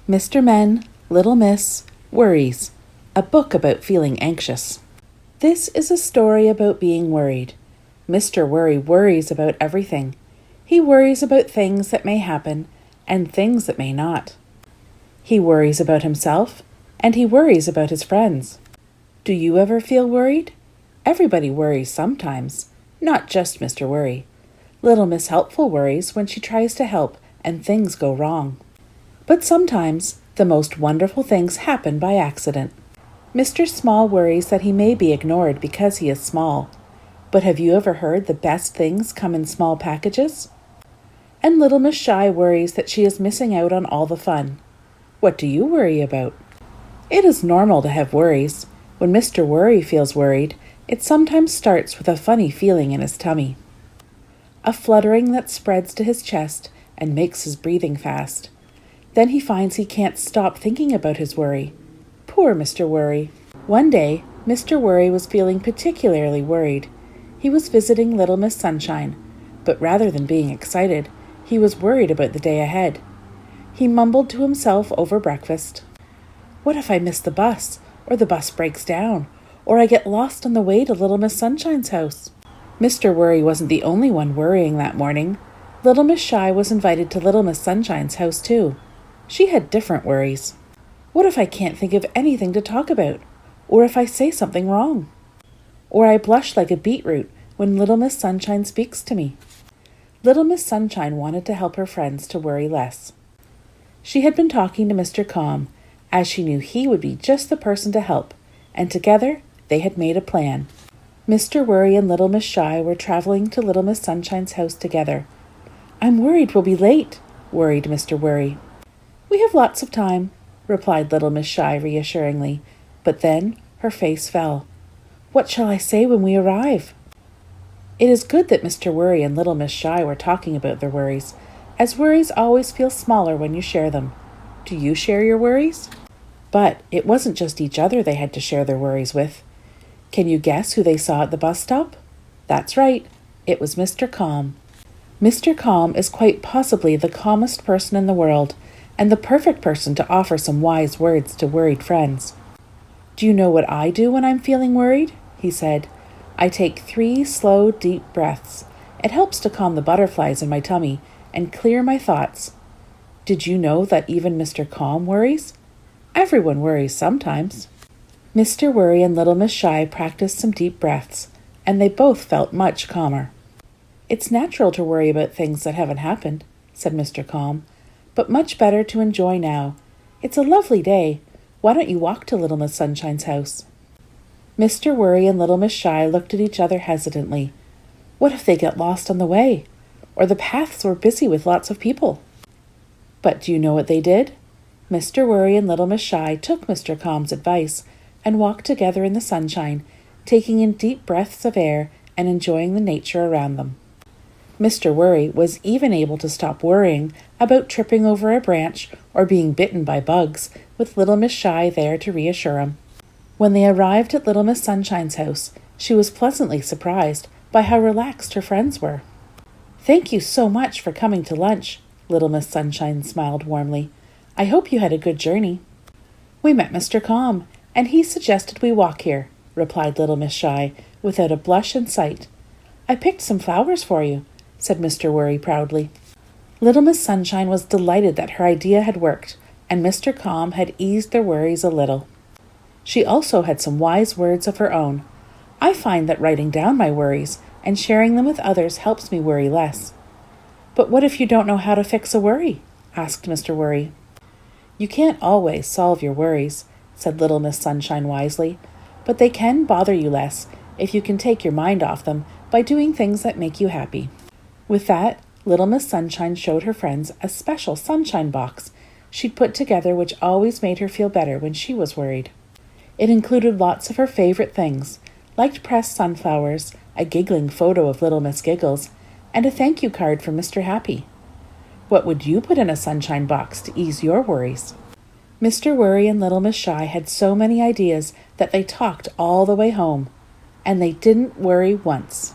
Mr. Men, Little Miss, Worries, a book about feeling anxious. This is a story about being worried. Mr. Worry worries about everything. He worries about things that may happen and things that may not. He worries about himself and he worries about his friends. Do you ever feel worried? Everybody worries sometimes, not just Mr. Worry. Little Miss Helpful worries when she tries to help and things go wrong. But sometimes the most wonderful things happen by accident. Mr. Small worries that he may be ignored because he is small. But have you ever heard the best things come in small packages? And Little Miss Shy worries that she is missing out on all the fun. What do you worry about? It is normal to have worries. When Mr. Worry feels worried, it sometimes starts with a funny feeling in his tummy. A fluttering that spreads to his chest and makes his breathing fast. Then he finds he can't stop thinking about his worry. Poor Mr. Worry. One day, Mr. Worry was feeling particularly worried. He was visiting Little Miss Sunshine, but rather than being excited, he was worried about the day ahead. He mumbled to himself over breakfast, "What if I miss the bus, or the bus breaks down, or I get lost on the way to Little Miss Sunshine's house?" Mr. Worry wasn't the only one worrying that morning. Little Miss Shy was invited to Little Miss Sunshine's house too. She had different worries. What if I can't think of anything to talk about? Or if I say something wrong? Or I blush like a beetroot when Little Miss Sunshine speaks to me? Little Miss Sunshine wanted to help her friends to worry less. She had been talking to Mr. Calm, as she knew he would be just the person to help, and together they had made a plan. Mr. Worry and Little Miss Shy were traveling to Little Miss Sunshine's house together. "I'm worried we'll be late," worried Mr. Worry. "We have lots of time," replied Little Miss Shy reassuringly, but then her face fell. "What shall I say when we arrive?" It is good that Mr. Worry and Little Miss Shy were talking about their worries, as worries always feel smaller when you share them. Do you share your worries? But it wasn't just each other they had to share their worries with. Can you guess who they saw at the bus stop? That's right, it was Mr. Calm. Mr. Calm is quite possibly the calmest person in the world, and the perfect person to offer some wise words to worried friends. "Do you know what I do when I'm feeling worried?" he said. "I take 3 slow, deep breaths. It helps to calm the butterflies in my tummy and clear my thoughts." Did you know that even Mr. Calm worries? Everyone worries sometimes. Mr. Worry and Little Miss Shy practiced some deep breaths, and they both felt much calmer. "It's natural to worry about things that haven't happened," said Mr. Calm, "but much better to enjoy now. It's a lovely day. Why don't you walk to Little Miss Sunshine's house?" Mr. Worry and Little Miss Shy looked at each other hesitantly. What if they get lost on the way? Or the paths were busy with lots of people? But do you know what they did? Mr. Worry and Little Miss Shy took Mr. Calm's advice and walked together in the sunshine, taking in deep breaths of air and enjoying the nature around them. Mr. Worry was even able to stop worrying about tripping over a branch or being bitten by bugs, with Little Miss Shy there to reassure him. When they arrived at Little Miss Sunshine's house, she was pleasantly surprised by how relaxed her friends were. "Thank you so much for coming to lunch," Little Miss Sunshine smiled warmly. "I hope you had a good journey." "We met Mr. Calm, and he suggested we walk here," replied Little Miss Shy, without a blush in sight. "I picked some flowers for you," said Mr. Worry proudly. Little Miss Sunshine was delighted that her idea had worked, and Mr. Calm had eased their worries a little. She also had some wise words of her own. "I find that writing down my worries and sharing them with others helps me worry less." "But what if you don't know how to fix a worry?" asked Mr. Worry. "You can't always solve your worries," said Little Miss Sunshine wisely, "but they can bother you less if you can take your mind off them by doing things that make you happy." With that, Little Miss Sunshine showed her friends a special sunshine box she'd put together, which always made her feel better when she was worried. It included lots of her favorite things, like pressed sunflowers, a giggling photo of Little Miss Giggles, and a thank you card from Mr. Happy. What would you put in a sunshine box to ease your worries? Mr. Worry and Little Miss Shy had so many ideas that they talked all the way home, and they didn't worry once.